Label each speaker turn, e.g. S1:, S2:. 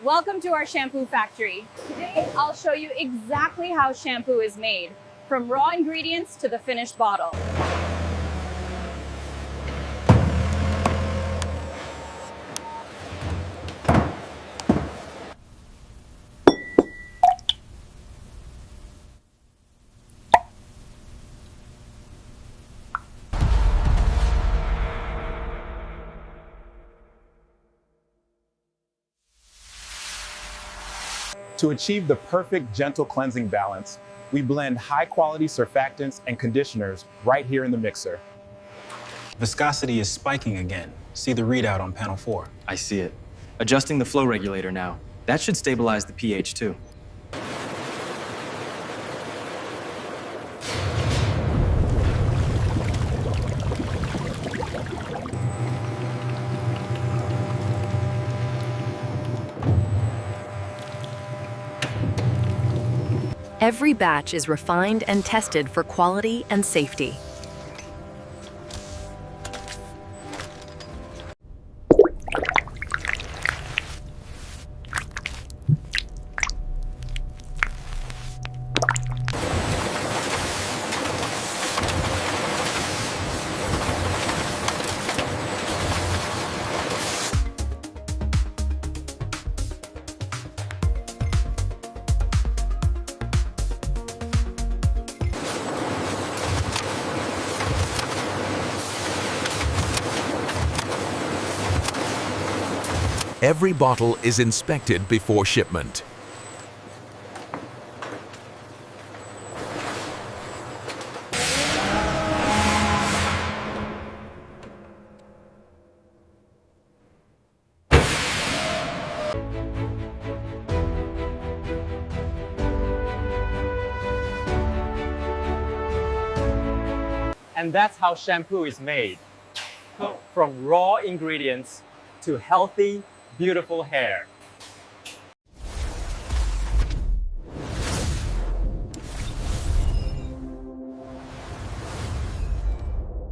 S1: Welcome to our shampoo factory. Today, I'll show you exactly how shampoo is made, from raw ingredients to the finished bottle.
S2: To achieve the perfect gentle cleansing balance, we blend high-quality surfactants and conditioners right here in the mixer.
S3: Viscosity is spiking again. See the readout on panel 4.
S4: I see it. Adjusting the flow regulator now. That should stabilize the pH too.
S5: Every batch is refined and tested for quality and safety.
S6: Every bottle is inspected before shipment.
S7: And that's how shampoo is made. From raw ingredients to healthy, beautiful hair.